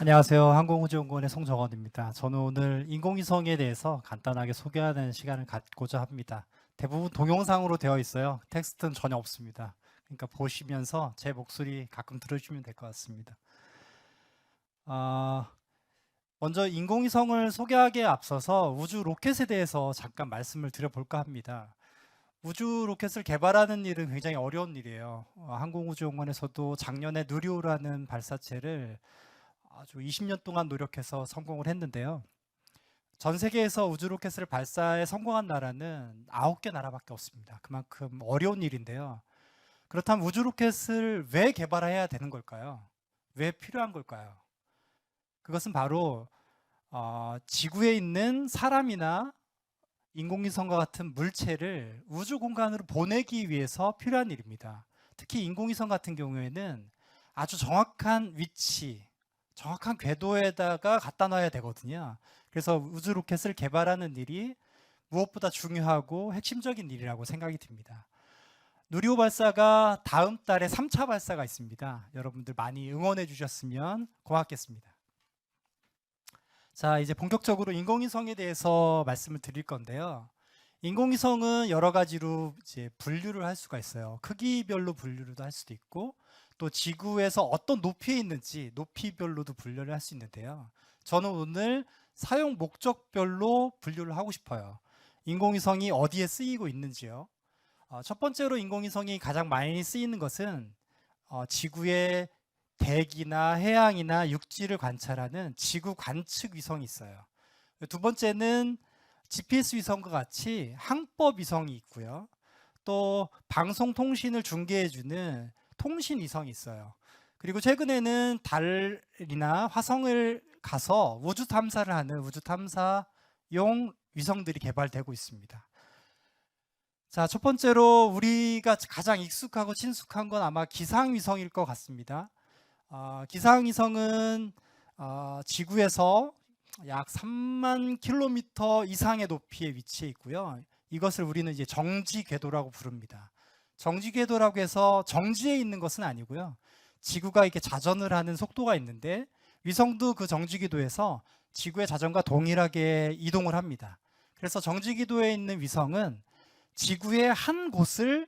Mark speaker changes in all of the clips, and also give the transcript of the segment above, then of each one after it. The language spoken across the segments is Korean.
Speaker 1: 안녕하세요. 항공우주연구원의 송정원입니다. 저는 오늘 인공위성에 대해서 간단하게 소개하는 시간을 갖고자 합니다. 대부분 동영상으로 되어 있어요. 텍스트는 전혀 없습니다. 그러니까 보시면서 제 목소리 가끔 들어주시면 될 것 같습니다. 먼저 인공위성을 소개하기에 앞서서 우주 로켓에 대해서 잠깐 말씀을 드려볼까 합니다. 우주 로켓을 개발하는 일은 굉장히 어려운 일이에요. 항공우주연구원에서도 작년에 누리호라는 발사체를 아주 20년 동안 노력해서 성공을 했는데요. 전 세계에서 우주 로켓을 발사에 성공한 나라는 9개 나라밖에 없습니다. 그만큼 어려운 일인데요. 그렇다면 우주 로켓을 왜 개발해야 되는 걸까요? 왜 필요한 걸까요? 그것은 바로 지구에 있는 사람이나 인공위성과 같은 물체를 우주 공간으로 보내기 위해서 필요한 일입니다. 특히 인공위성 같은 경우에는 아주 정확한 위치, 정확한 궤도에다가 갖다 놔야 되거든요. 그래서 우주 로켓을 개발하는 일이 무엇보다 중요하고 핵심적인 일이라고 생각이 듭니다. 누리호 발사가 다음 달에 3차 발사가 있습니다. 여러분들 많이 응원해 주셨으면 고맙겠습니다. 자, 이제 본격적으로 인공위성에 대해서 말씀을 드릴 건데요. 인공위성은 여러 가지로 이제 분류를 할 수가 있어요. 크기별로 분류를 할 수도 있고, 또 지구에서 어떤 높이에 있는지 높이별로도 분류를 할 수 있는데요. 저는 오늘 사용 목적별로 분류를 하고 싶어요. 인공위성이 어디에 쓰이고 있는지요. 첫 번째로 인공위성이 가장 많이 쓰이는 것은 지구의 대기나 해양이나 육지를 관찰하는 지구 관측 위성이 있어요. 두 번째는 GPS 위성과 같이 항법 위성이 있고요. 또 방송 통신을 중계해주는 통신 위성이 있어요. 그리고 최근에는 달이나 화성을 가서 우주 탐사를 하는 우주 탐사용 위성들이 개발되고 있습니다. 자, 첫 번째로 우리가 가장 익숙하고 친숙한 건 아마 기상위성일 것 같습니다. 기상위성은 지구에서 약 3만 킬로미터 이상의 높이에 위치해 있고요. 이것을 우리는 이제 정지 궤도라고 부릅니다. 정지 궤도라고 해서 정지에 있는 것은 아니고요. 지구가 이렇게 자전을 하는 속도가 있는데 위성도 그 정지 궤도에서 지구의 자전과 동일하게 이동을 합니다. 그래서 정지 궤도에 있는 위성은 지구의 한 곳을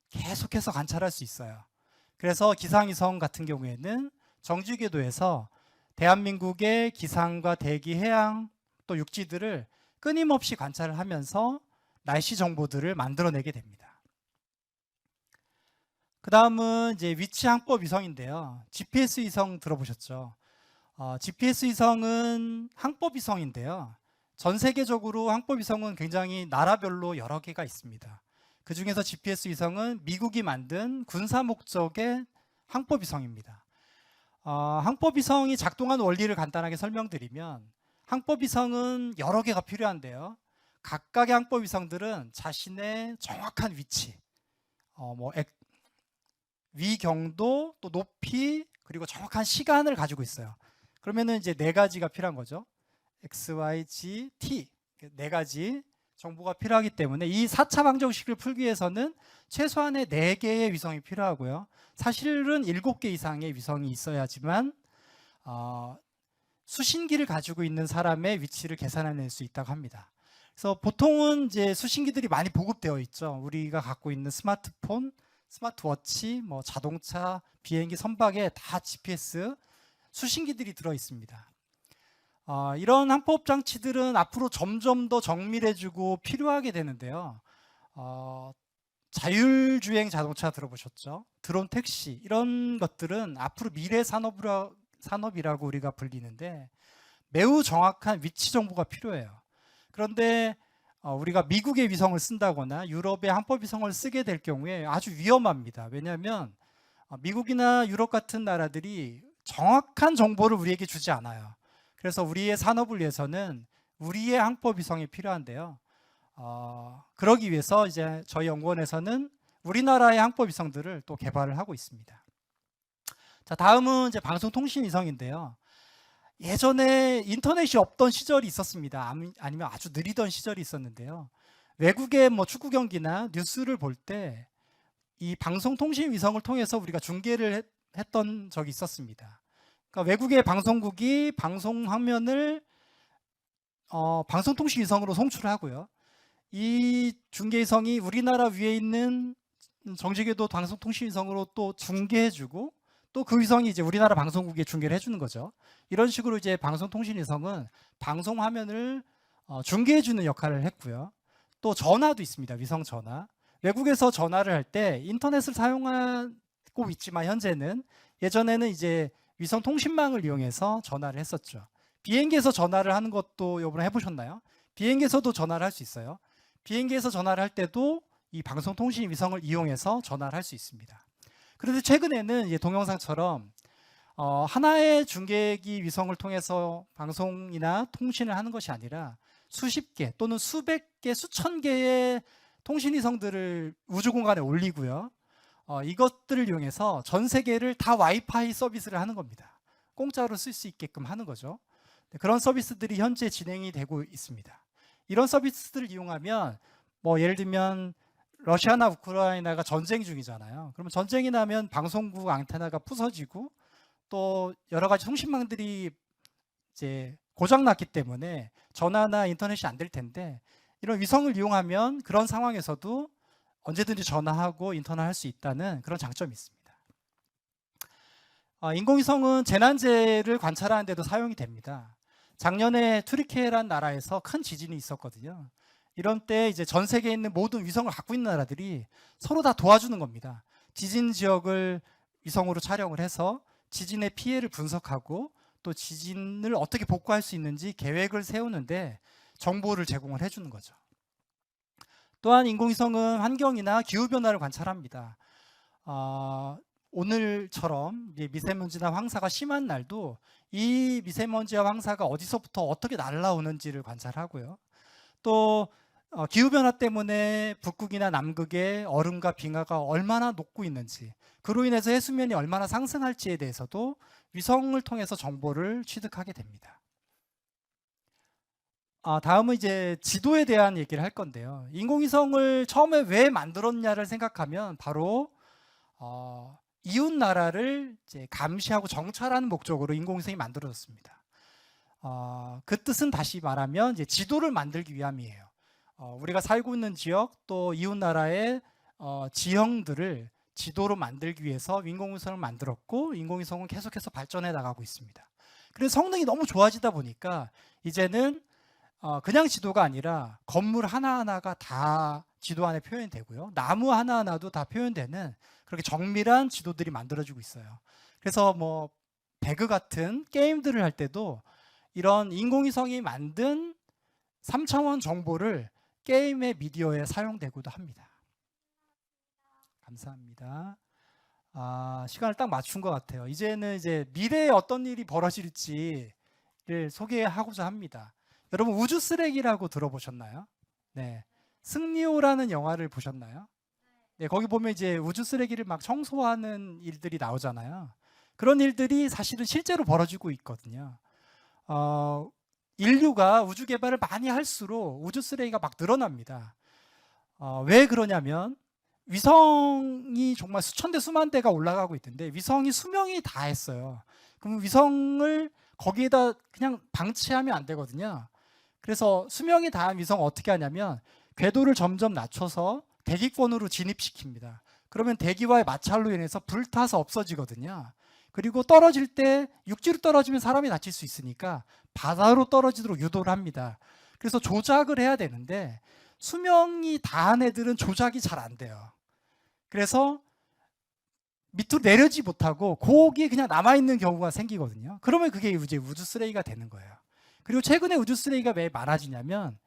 Speaker 1: 계속해서 관찰할 수 있어요. 그래서 기상위성 같은 경우에는 정지 궤도에서 대한민국의 기상과 대기, 해양 또 육지들을 끊임없이 관찰을 하면서 날씨 정보들을 만들어내게 됩니다. 그 다음은 이제 위치 항법 위성인데요. GPS 위성 들어보셨죠? GPS 위성은 항법 위성인데요. 전 세계적으로 항법 위성은 굉장히 나라별로 여러 개가 있습니다. 그 중에서 GPS 위성은 미국이 만든 군사 목적의 항법 위성입니다. 항법 위성이 작동하는 원리를 간단하게 설명드리면 항법 위성은 여러 개가 필요한데요. 각각의 항법 위성들은 자신의 정확한 위치, 위경도, 또 높이, 그리고 정확한 시간을 가지고 있어요. 그러면은 이제 네 가지가 필요한 거죠. X, Y, Z, T 네 가지 정보가 필요하기 때문에 이 4차 방정식을 풀기 위해서는 최소한의 4개의 위성이 필요하고요. 사실은 7개 이상의 위성이 있어야지만 수신기를 가지고 있는 사람의 위치를 계산해낼 수 있다고 합니다. 그래서 보통은 이제 수신기들이 많이 보급되어 있죠. 우리가 갖고 있는 스마트폰, 스마트워치, 자동차, 비행기 선박에 다 GPS 수신기들이 들어 있습니다. 이런 항법 장치들은 앞으로 점점 더 정밀해지고 필요하게 되는데요. 자율주행 자동차 들어보셨죠? 드론 택시 이런 것들은 앞으로 미래 산업이라고 우리가 불리는데 매우 정확한 위치 정보가 필요해요. 그런데 우리가 미국의 위성을 쓴다거나 유럽의 항법 위성을 쓰게 될 경우에 아주 위험합니다. 왜냐하면 미국이나 유럽 같은 나라들이 정확한 정보를 우리에게 주지 않아요. 그래서 우리의 산업을 위해서는 우리의 항법 위성이 필요한데요. 그러기 위해서 이제 저희 연구원에서는 우리나라의 항법 위성들을 또 개발을 하고 있습니다. 자, 다음은 이제 방송통신 위성인데요. 예전에 인터넷이 없던 시절이 있었습니다. 아니면 아주 느리던 시절이 있었는데요. 외국의 축구 경기나 뉴스를 볼 때 이 방송통신 위성을 통해서 우리가 중계를 했던 적이 있었습니다. 그러니까 외국의 방송국이 방송 화면을 방송통신위성으로 송출하고요. 이 중계위성이 우리나라 위에 있는 정지궤도 방송통신위성으로 또 중계해주고 또 그 위성이 이제 우리나라 방송국에 중계를 해주는 거죠. 이런 식으로 이제 방송통신위성은 방송 화면을 중계해주는 역할을 했고요. 또 전화도 있습니다. 위성 전화. 외국에서 전화를 할 때 인터넷을 사용하고 있지만 현재는 예전에는 이제 위성 통신망을 이용해서 전화를 했었죠. 비행기에서 전화를 하는 것도 여러분 해보셨나요? 비행기에서도 전화를 할 수 있어요. 비행기에서 전화를 할 때도 이 방송통신 위성을 이용해서 전화를 할 수 있습니다. 그런데 최근에는 이제 동영상처럼 하나의 중계기 위성을 통해서 방송이나 통신을 하는 것이 아니라 수십 개 또는 수백 개, 수천 개의 통신 위성들을 우주 공간에 올리고요. 이것들을 이용해서 전 세계를 다 와이파이 서비스를 하는 겁니다. 공짜로 쓸 수 있게끔 하는 거죠. 그런 서비스들이 현재 진행이 되고 있습니다. 이런 서비스들을 이용하면 뭐 예를 들면 러시아나 우크라이나가 전쟁 중이잖아요. 그러면 전쟁이 나면 방송국 안테나가 부서지고 또 여러 가지 통신망들이 이제 고장 났기 때문에 전화나 인터넷이 안 될 텐데 이런 위성을 이용하면 그런 상황에서도 언제든지 전화하고 인터넷 할 수 있다는 그런 장점이 있습니다. 인공위성은 재난재해를 관찰하는 데도 사용이 됩니다. 작년에 튀르키예라는 나라에서 큰 지진이 있었거든요. 이런 때 이제 전 세계에 있는 모든 위성을 갖고 있는 나라들이 서로 다 도와주는 겁니다. 지진 지역을 위성으로 촬영을 해서 지진의 피해를 분석하고 또 지진을 어떻게 복구할 수 있는지 계획을 세우는데 정보를 제공을 해주는 거죠. 또한 인공위성은 환경이나 기후변화를 관찰합니다. 오늘처럼 미세먼지나 황사가 심한 날도 이 미세먼지와 황사가 어디서부터 어떻게 날아오는지를 관찰하고요. 또 기후변화 때문에 북극이나 남극의 얼음과 빙하가 얼마나 녹고 있는지, 그로 인해서 해수면이 얼마나 상승할지에 대해서도 위성을 통해서 정보를 취득하게 됩니다. 다음은 이제 지도에 대한 얘기를 할 건데요. 인공위성을 처음에 왜 만들었냐를 생각하면 바로 이웃 나라를 이제 감시하고 정찰하는 목적으로 인공위성이 만들어졌습니다. 그 뜻은 다시 말하면 이제 지도를 만들기 위함이에요. 우리가 살고 있는 지역 또 이웃 나라의 지형들을 지도로 만들기 위해서 인공위성을 만들었고 인공위성은 계속해서 발전해 나가고 있습니다. 그래서 성능이 너무 좋아지다 보니까 이제는 그냥 지도가 아니라 건물 하나하나가 다 지도 안에 표현되고요. 나무 하나하나도 다 표현되는 그렇게 정밀한 지도들이 만들어지고 있어요. 그래서 뭐 배그 같은 게임들을 할 때도 이런 인공위성이 만든 3차원 정보를 게임의 미디어에 사용되고도 합니다. 감사합니다. 시간을 딱 맞춘 것 같아요. 이제는 이제 미래에 어떤 일이 벌어질지를 소개하고자 합니다. 여러분 우주 쓰레기라고 들어보셨나요? 네. 승리호라는 영화를 보셨나요? 네, 거기 보면 이제 우주 쓰레기를 막 청소하는 일들이 나오잖아요. 그런 일들이 사실은 실제로 벌어지고 있거든요. 인류가 우주 개발을 많이 할수록 우주 쓰레기가 막 늘어납니다. 왜 그러냐면 위성이 정말 수천 대 수만 대가 올라가고 있는데 위성이 수명이 다했어요. 그럼 위성을 거기에다 그냥 방치하면 안 되거든요. 그래서 수명이 다한 위성을 어떻게 하냐면 궤도를 점점 낮춰서 대기권으로 진입시킵니다. 그러면 대기와의 마찰로 인해서 불타서 없어지거든요. 그리고 떨어질 때 육지로 떨어지면 사람이 다칠 수 있으니까 바다로 떨어지도록 유도를 합니다. 그래서 조작을 해야 되는데 수명이 다한 애들은 조작이 잘 안 돼요. 그래서 밑으로 내려지 못하고 거기에 그냥 남아있는 경우가 생기거든요. 그러면 그게 이제 우주 쓰레기가 되는 거예요. 그리고 최근에 우주 쓰레기가 왜 많아지냐면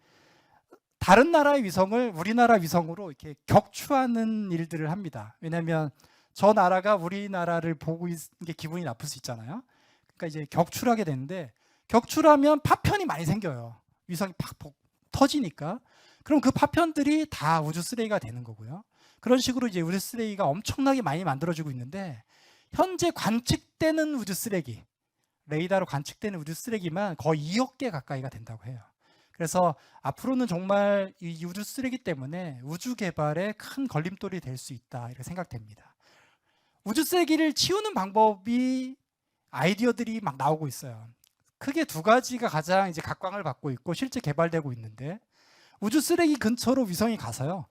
Speaker 1: 다른 나라의 위성을 우리나라 위성으로 이렇게 격추하는 일들을 합니다. 왜냐하면 저 나라가 우리나라를 보고 있는 게 기분이 나쁠 수 있잖아요. 그러니까 이제 격추를 하게 되는데 격추하면 파편이 많이 생겨요. 위성이 팍 터지니까. 그럼 그 파편들이 다 우주 쓰레기가 되는 거고요. 그런 식으로 이제 우주 쓰레기가 엄청나게 많이 만들어지고 있는데 현재 관측되는 우주 쓰레기, 레이더로 관측되는 우주 쓰레기만 거의 2억 개 가까이가 된다고 해요. 그래서 앞으로는 정말 이 우주 쓰레기 때문에 우주 개발에 큰 걸림돌이 될 수 있다 이렇게 생각됩니다. 우주 쓰레기를 치우는 방법이 아이디어들이 막 나오고 있어요. 크게 두 가지가 가장 이제 각광을 받고 있고 실제 개발되고 있는데, 우주 쓰레기 근처로 위성이 가서요,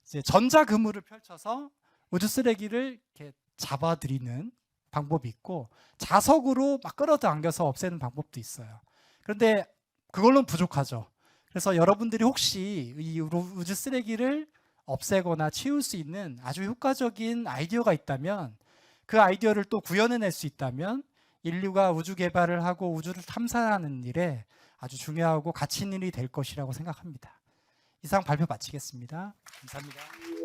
Speaker 1: 이제 전자 그물을 펼쳐서 우주 쓰레기를 이렇게 잡아들이는 방법이 있고, 자석으로 막 끌어당겨서 없애는 방법도 있어요. 그런데 그걸로는 부족하죠. 그래서 여러분들이 혹시 이 우주 쓰레기를 없애거나 치울 수 있는 아주 효과적인 아이디어가 있다면, 그 아이디어를 또 구현해낼 수 있다면 인류가 우주 개발을 하고 우주를 탐사하는 일에 아주 중요하고 가치 있는 일이 될 것이라고 생각합니다. 이상 발표 마치겠습니다. 감사합니다.